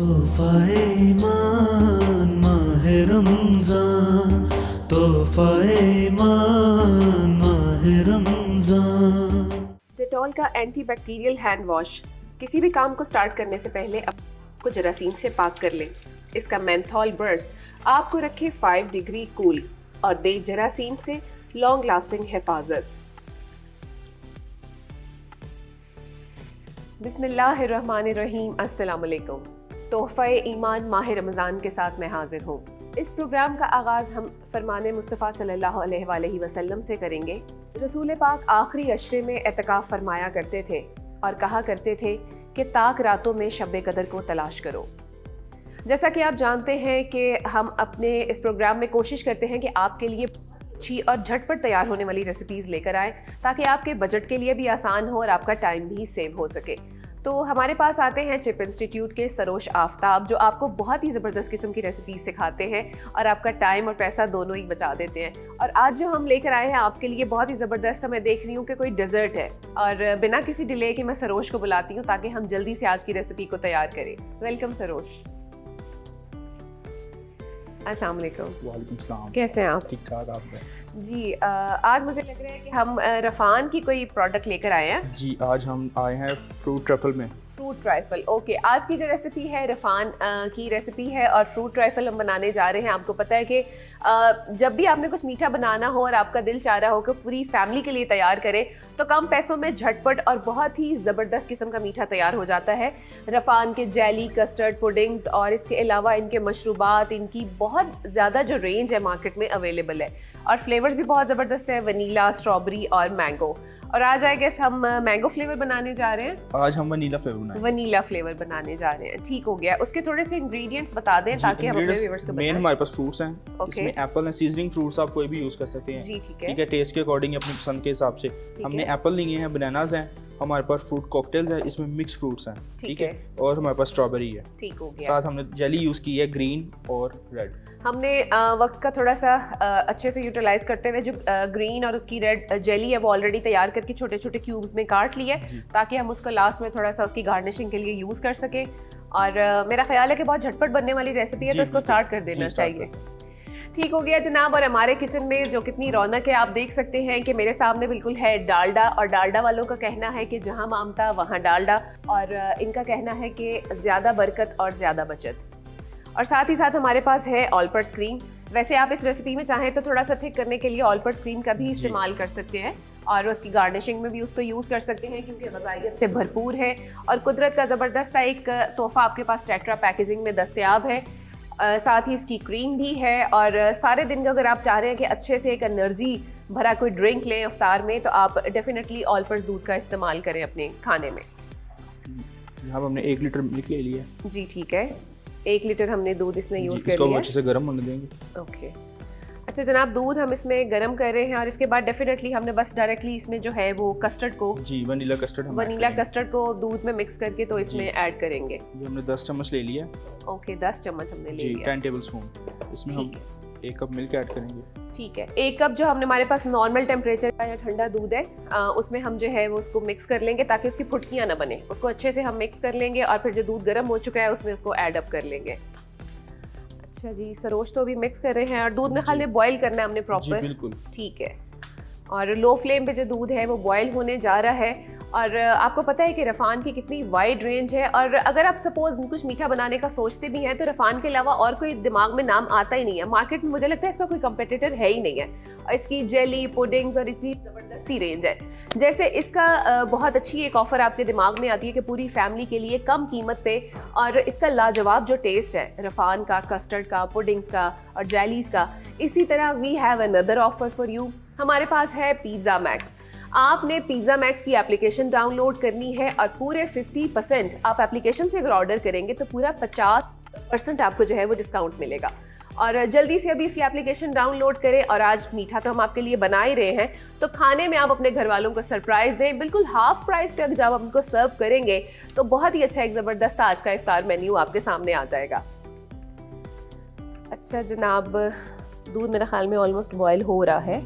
तोहफाए ईमान माहे रमज़ान, तोहफाए ईमान माहे रमज़ान। डेटॉल का एंटीबैक्टीरियल हैंड वॉश किसी भी काम को स्टार्ट करने से पहले आपको जरासीम से पाक कर लें। इसका मेंथॉल बर्स्ट आपको रखे 5 डिग्री कूल और दे जरासीम से लॉन्ग लास्टिंग हिफाजत। बिस्मिल्लाहिर्रहमानिर्रहीम, अस्सलाम वालेकुम। तोहफ़े ईमान माह रमज़ान के साथ मैं हाजिर हूँ। इस प्रोग्राम का आगाज़ हम फरमाने मुस्तफ़ा सल्लल्लाहु अलैहि वसल्लम से करेंगे। रसूल पाक आखिरी अशरे में एतकाफ़ फरमाया करते थे और कहा करते थे कि ताक रातों में शब कदर को तलाश करो। जैसा कि आप जानते हैं कि हम अपने इस प्रोग्राम में कोशिश करते हैं कि आपके लिए अच्छी और झटपट तैयार होने वाली रेसिपीज़ लेकर आएँ ताकि आपके बजट के लिए भी आसान हो और आपका टाइम भी सेव हो सके। तो हमारे पास आते हैं चिप इंस्टीट्यूट के सरोश आफ्ताब, जो आपको बहुत ही ज़बरदस्त किस्म की रेसिपी सिखाते हैं और आपका टाइम और पैसा दोनों ही बचा देते हैं। और आज जो हम लेकर आए हैं आपके लिए बहुत ही ज़बरदस्त, मैं देख रही हूँ कि कोई डेजर्ट है और बिना किसी डिले के मैं सरोश को बुलाती हूँ ताकि हम जल्दी से आज की रेसिपी को तैयार करें। वेलकम सरोश। अस्सलाम वालेकुम। वालेकुम सलाम। कैसे हैं आप? ठीक ठाक। आप जी, आज मुझे लग रहा है कि हम रफ़ान की कोई प्रोडक्ट लेकर आए हैं। जी, आज हम आए हैं फ्रूट ट्रफल में। Fruit trifle, okay. आज की जो रेसिपी है रफ़ान की रेसिपी है और फ्रूट ट्राइफल हम बनाने जा रहे हैं। आपको पता है कि जब भी आपने कुछ मीठा बनाना हो और आपका दिल चाह रहा हो कि पूरी फैमिली के लिए तैयार करें तो कम पैसों में झटपट और बहुत ही ज़बरदस्त किस्म का मीठा तैयार हो जाता है। रफ़ान के जेली, कस्टर्ड, पुडिंग्स और इसके अलावा इनके मशरूबात, इनकी बहुत ज़्यादा जो रेंज है मार्केट में अवेलेबल है और फ्लेवर्स भी बहुत ज़बरदस्त है, वनीला, स्ट्रॉबेरी और मैंगो। और आज आई गेस हम मैंगो फ्लेवर बनाने जा रहे हैं। आज हम वनीला फ्लेवर बनाने जा रहे हैं। ठीक हो गया। उसके थोड़े से इंग्रेडिएंट्स बता दें ताकि हम अपने व्यूअर्स को बताएं। मेन हमारे पास फ्रूट्स हैं। Okay. इसमें एप्पल है, सीजनिंग फ्रूट्स आप कोई भी यूज कर सकते हैं। जी ठीक है, टेस्ट के अकॉर्डिंग अपनी पसंद के हिसाब से। हमने एप्पल लिए हैं, बनानास हैं, हमारे पास फ्रूट कॉकटेल्स है, इसमें मिक्स फ्रूट्स हैं, ठीक है, और हमारे पास स्ट्रॉबेरी है। ठीक हो गया। साथ हमने जेली यूज की है, ग्रीन और रेड। हमने वक्त का थोड़ा सा अच्छे से यूटिलाइज करते हुए जो ग्रीन और उसकी रेड जेली है वो ऑलरेडी तैयार करके छोटे छोटे क्यूब्स में काट लिया ताकि हम उसको लास्ट में थोड़ा सा उसकी गार्निशिंग के लिए यूज कर सकें। और मेरा ख्याल है कि बहुत झटपट बनने वाली रेसिपी है तो इसको स्टार्ट कर देना चाहिए। ठीक हो गया जनाब। और हमारे किचन में जो कितनी रौनक है आप देख सकते हैं कि मेरे सामने बिल्कुल है डालडा, और डालडा वालों का कहना है कि जहां मामता वहां डालडा, और इनका कहना है कि ज़्यादा बरकत और ज़्यादा बचत। और साथ ही साथ हमारे पास है ऑल पर्पस क्रीम। वैसे आप इस रेसिपी में चाहें तो थोड़ा सा थिक करने के लिए ऑल पर्पस क्रीम का भी इस्तेमाल कर सकते हैं और उसकी गार्निशिंग में भी उसको यूज़ कर सकते हैं क्योंकि ग़ज़ाइयत से भरपूर है और कुदरत का ज़बरदस्त सा एक तोहफ़ा आपके पास टेट्रा पैकेजिंग में दस्तयाब है। साथ ही इसकी क्रीम भी है और सारे दिन का अगर आप चाह रहे हैं कि अच्छे से एक एनर्जी भरा कोई ड्रिंक लें इफ्तार में तो आप डेफिनेटली ऑल पर्पस दूध का इस्तेमाल करें अपने खाने में। यहाँ हमने 1 लीटर मिल्क ले लिया। जी ठीक है, 1 लीटर हमने दूध इसमें यूज़ कर लिया। इसको अच्छे से गर्म होने देंगे। ओके, अच्छा जनाब, दूध हम इसमें गर्म कर रहे हैं और इसके बाद डेफिनेटली हमने बस डायरेक्टली इसमें जो है वो कस्टर्ड को, जी वनीला कस्टर्ड को दूध में मिक्स करके तो इसमें ऐड करेंगे। ये हमने 10 चम्मच ले लिया। ओके, 10 चम्मच हमने ले लिया। 10 टेबल स्पून। इसमें हम 1 कप मिल्क ऐड करेंगे। ठीक है, 1 कप जो हमने हमारे पास नॉर्मल टेम्परेचर का या ठंडा दूध है उसमें हम जो है वो उसको मिक्स कर लेंगे ताकि उसकी फुटकियाँ ना बने। उसको अच्छे से हम मिक्स कर लेंगे और फिर जो दूध गर्म हो चुका है उसमें उसको ऐड अप कर लेंगे। अच्छा जी, सरोज तो अभी मिक्स कर रहे हैं और दूध में खाली बॉईल करना है हमने प्रॉपर। बिल्कुल ठीक है। और लो फ्लेम पे जो दूध है वो बॉईल होने जा रहा है। और आपको पता है कि रफ़ान की कितनी वाइड रेंज है और अगर आप सपोज कुछ मीठा बनाने का सोचते भी हैं तो रफ़ान के अलावा और कोई दिमाग में नाम आता ही नहीं है। मार्केट में मुझे लगता है इसका कोई कंपेटिटर है ही नहीं है। और इसकी जेली, पुडिंग्स और इतनी ज़बरदस्त सी रेंज है। जैसे इसका बहुत अच्छी एक ऑफ़र आपके दिमाग में आती है कि पूरी फैमिली के लिए कम कीमत पे और इसका लाजवाब जो टेस्ट है रफ़ान का, कस्टर्ड का, पुडिंग्स का और जेलीज़ का। इसी तरह we have another offer for you. हमारे पास है पिज़्ज़ा मैक्स। आपने पिज़्ज़ा मैक्स की एप्लीकेशन डाउनलोड करनी है और पूरे 50% आप एप्लीकेशन से अगर ऑर्डर करेंगे तो पूरा 50% आपको जो है वो डिस्काउंट मिलेगा। और जल्दी से अभी इसकी एप्लीकेशन डाउनलोड करें। और आज मीठा तो हम आपके लिए बना ही रहे हैं तो खाने में आप अपने घर वालों को सरप्राइज़ दें। बिल्कुल हाफ प्राइस पे अगर जब आप उनको सर्व करेंगे तो बहुत ही अच्छा एक ज़बरदस्त आज का इफ्तार मेन्यू आपके सामने आ जाएगा। अच्छा जनाब, दूध मेरा ख्याल में ऑलमोस्ट बॉयल हो रहा है।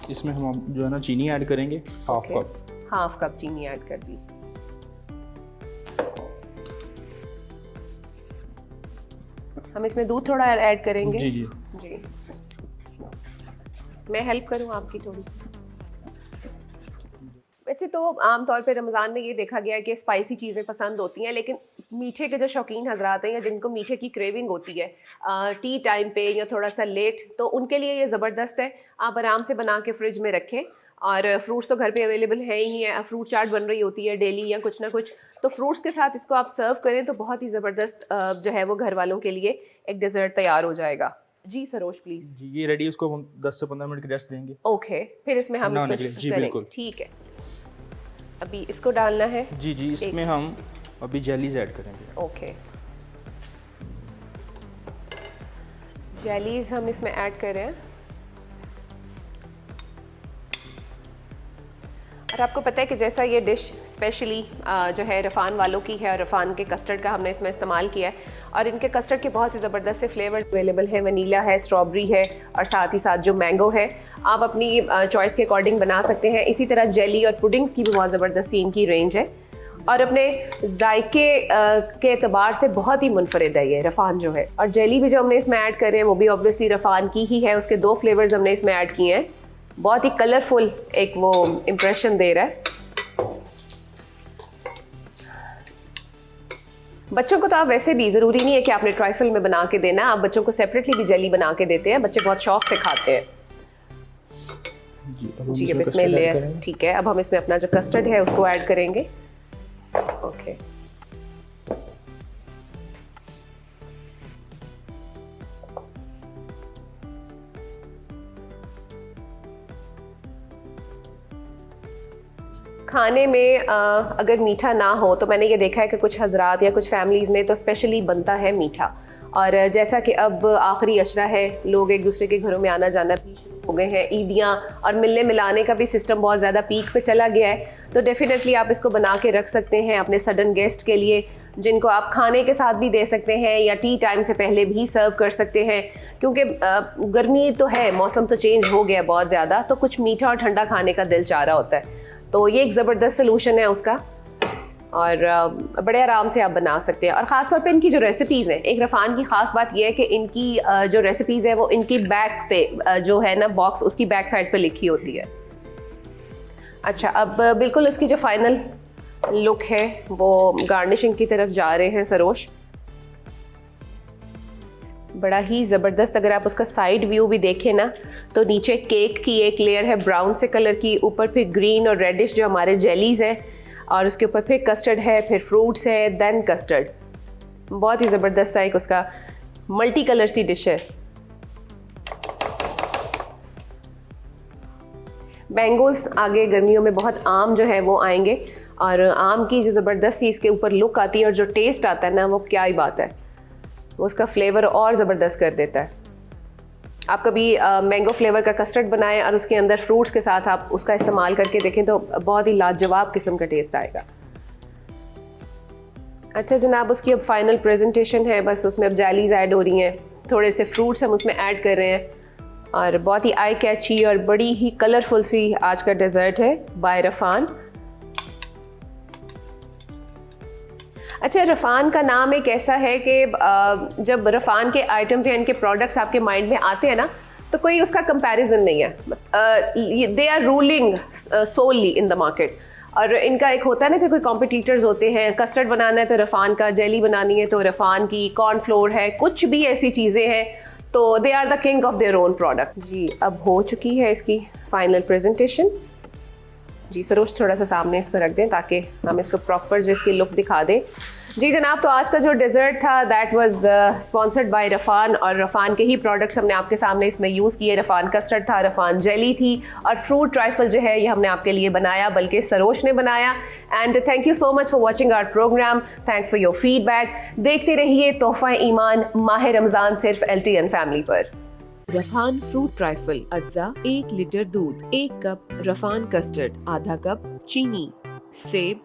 इसमें हम जो है ना चीनी ऐड करेंगे, हाफ कप चीनी ऐड कर दी। हम इसमें दूध थोड़ा ऐड करेंगे। जी जी जी, मैं हेल्प करूं आपकी थोड़ी। वैसे तो आमतौर पे रमज़ान में ये देखा गया है कि स्पाइसी चीज़ें पसंद होती हैं, लेकिन मीठे के जो शौकीन हजरात हैं या जिनको मीठे की क्रेविंग होती है टी टाइम पे या थोड़ा सा लेट, तो उनके लिए ये ज़बरदस्त है। आप आराम से बना के फ्रिज में रखें, और फ्रूट्स तो घर पे अवेलेबल है ही है, फ्रूट चाट बन रही होती है डेली या कुछ ना कुछ, तो फ्रूट्स के साथ इसको आप सर्व करें तो बहुत ही ज़बरदस्त जो है वो घर वालों के लिए एक डेजर्ट तैयार हो जाएगा। जी सरोज प्लीज़। जी, ये रेडी, उसको हम 10 से 15 मिनट की रेस्ट देंगे। ओके, फिर इसमें हम इसको जी बिल्कुल, ठीक है। अभी इसको डालना है। जी जी, इसमें हम अभी जेलीज ऐड करेंगे। ओके, जेलीज हम इसमें ऐड कर रहे हैं। और आपको पता है कि जैसा ये डिश स्पेशली जो है रफ़ान वालों की है, और रफ़ान के कस्टर्ड का हमने इसमें इस्तेमाल किया है, और इनके कस्टर्ड के बहुत से ज़बरदस्त से फ्लेवर्स अवेलेबल हैं। वनीला है, स्ट्रॉबेरी है, और साथ ही साथ जो मैंगो है, आप अपनी चॉइस के अकॉर्डिंग बना सकते हैं। इसी तरह जेली और पुडिंग्स की भी बहुत ज़बरदस्त इनकी रेंज है, और अपने जायके के एतबार से बहुत ही मुनफरिद है ये रफ़ान जो है। और जेली भी जो हमने इसमें ऐड कर रहे हैं वो भी ऑब्वियसली रफ़ान की ही है, उसके 2 फ्लेवर्स हमने इसमें ऐड किए हैं। बहुत ही कलरफुल एक वो इम्प्रेशन दे रहा है। बच्चों को तो आप वैसे भी ज़रूरी नहीं है कि आपने ट्राइफल में बना के देना, आप बच्चों को सेपरेटली भी जेली बना के देते हैं, बच्चे बहुत शौक से खाते हैं। जी, अब इसमें लेयर, ठीक है, अब हम इसमें अपना जो कस्टर्ड है उसको ऐड करेंगे। ओके, खाने में अगर मीठा ना हो तो मैंने ये देखा है कि कुछ हजरात या कुछ फैमिलीज़ में तो स्पेशली बनता है मीठा। और जैसा कि अब आखिरी अशरा है, लोग एक दूसरे के घरों में आना जाना भी शुरू हो गए हैं, ईदियाँ और मिलने मिलाने का भी सिस्टम बहुत ज़्यादा पीक पे चला गया है, तो डेफिनेटली आप इसको बना के रख सकते हैं अपने सडन गेस्ट के लिए, जिनको आप खाने के साथ भी दे सकते हैं या टी टाइम से पहले भी सर्व कर सकते हैं। क्योंकि गर्मी तो है, मौसम तो चेंज हो गया बहुत ज़्यादा, तो कुछ मीठा और ठंडा खाने का दिल चाह रहा होता है, तो ये एक ज़बरदस्त सलूशन है उसका, और बड़े आराम से आप बना सकते हैं। और ख़ास तौर पे इनकी जो रेसिपीज़ हैं, एक रफ़ान की ख़ास बात यह है कि इनकी जो रेसिपीज़ है वो इनकी बैक पे जो है ना बॉक्स, उसकी बैक साइड पे लिखी होती है। अच्छा, अब बिल्कुल इसकी जो फाइनल लुक है वो गार्निशिंग की तरफ जा रहे हैं सरोश। बड़ा ही ज़बरदस्त, अगर आप उसका साइड व्यू भी देखें ना, तो नीचे केक की एक लेयर है ब्राउन से कलर की, ऊपर फिर ग्रीन और रेडिश जो हमारे जेलीज़ हैं, और उसके ऊपर फिर कस्टर्ड है, फिर फ्रूट्स है, देन कस्टर्ड। बहुत ही ज़बरदस्त सा एक उसका मल्टी कलर सी डिश है। मैंगोज़ आगे गर्मियों में बहुत आम जो है वो आएंगे, और आम की जो ज़बरदस्त सी इसके ऊपर लुक आती है और जो टेस्ट आता है ना, वो क्या ही बात है, वो उसका फ्लेवर और ज़बरदस्त कर देता है। आप कभी मैंगो फ्लेवर का कस्टर्ड बनाएं और उसके अंदर फ्रूट्स के साथ आप उसका इस्तेमाल करके देखें तो बहुत ही लाजवाब किस्म का टेस्ट आएगा। अच्छा जनाब, उसकी अब फाइनल प्रेजेंटेशन है, बस उसमें अब जेलीज ऐड हो रही हैं, थोड़े से फ्रूट्स हम उसमें ऐड कर रहे हैं, और बहुत ही आई कैची और बड़ी ही कलरफुल सी आज का डेजर्ट है बाय रफ़ान। अच्छा, रफ़ान का नाम एक ऐसा है कि जब रफ़ान के आइटम्स या इनके प्रोडक्ट्स आपके माइंड में आते हैं ना, तो कोई उसका कंपैरिजन नहीं है। They are ruling solely in the market. और इनका एक होता है ना कि कोई कॉम्पिटिटर्स होते हैं, कस्टर्ड बनाना है तो रफ़ान का, जेली बनानी है तो रफ़ान की, कॉर्नफ्लोर है, कुछ भी ऐसी चीज़ें हैं, तो they are the king of their own product. जी, अब हो चुकी है इसकी फाइनल प्रेजेंटेशन। जी सरोज, थोड़ा सा सामने इसको रख दें ताकि हम इसको प्रॉपर जो इसकी लुक दिखा दें। जी जनाब, तो आज का जो डेजर्ट था दैट वाज स्पॉन्सर्ड बाय रफ़ान, और रफ़ान के ही प्रोडक्ट्स हमने आपके सामने इसमें यूज़ किए। रफ़ान कस्टर्ड था, रफ़ान जेली थी, और फ्रूट ट्राइफल जो है ये हमने आपके लिए बनाया, बल्कि सरोज ने बनाया। And thank you so much for watching our program, thanks for your feedback. देखते रहिए तोहफ़ा ईमान माह रमज़ान सिर्फ LTN फैमिली पर। रफ़ान फ्रूट ट्राइफल अज्जा 1 लीटर दूध, 1 कप रफ़ान कस्टर्ड, आधा कप चीनी, सेब,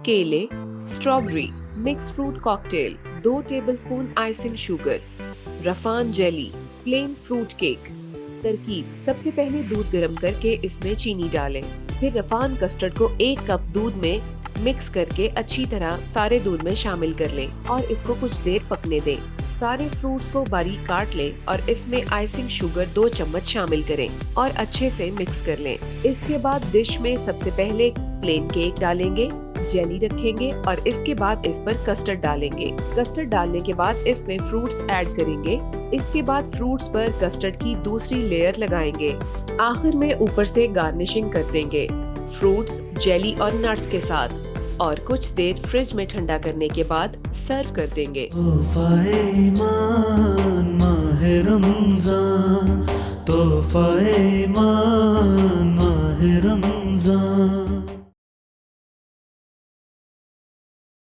केले, strawberry, mix fruit cocktail, 2 tablespoon icing sugar, Rafhan jelly, plain fruit cake. तरकीब: सबसे पहले दूध गर्म करके इसमें चीनी डालें, फिर रफ़ान कस्टर्ड को 1 कप दूध में मिक्स करके अच्छी तरह सारे दूध में शामिल कर लें और इसको कुछ देर पकने दें। सारे फ्रूट्स को बारीक काट लें और इसमें आइसिंग शुगर 2 चम्मच शामिल करें और अच्छे से मिक्स कर लें। इसके बाद डिश में सबसे पहले प्लेन केक डालेंगे, जेली रखेंगे और इसके बाद इस पर कस्टर्ड डालेंगे। कस्टर्ड डालने के बाद इसमें फ्रूट्स ऐड करेंगे। इसके बाद फ्रूट्स पर कस्टर्ड की दूसरी लेयर लगाएंगे। आखिर में ऊपर से गार्निशिंग कर देंगे फ्रूट्स, जेली और नट्स के साथ और कुछ देर फ्रिज में ठंडा करने के बाद सर्व कर देंगे। तोहफाए ईमान माहे रमजान, तोहफाए ईमान माहे रमजान।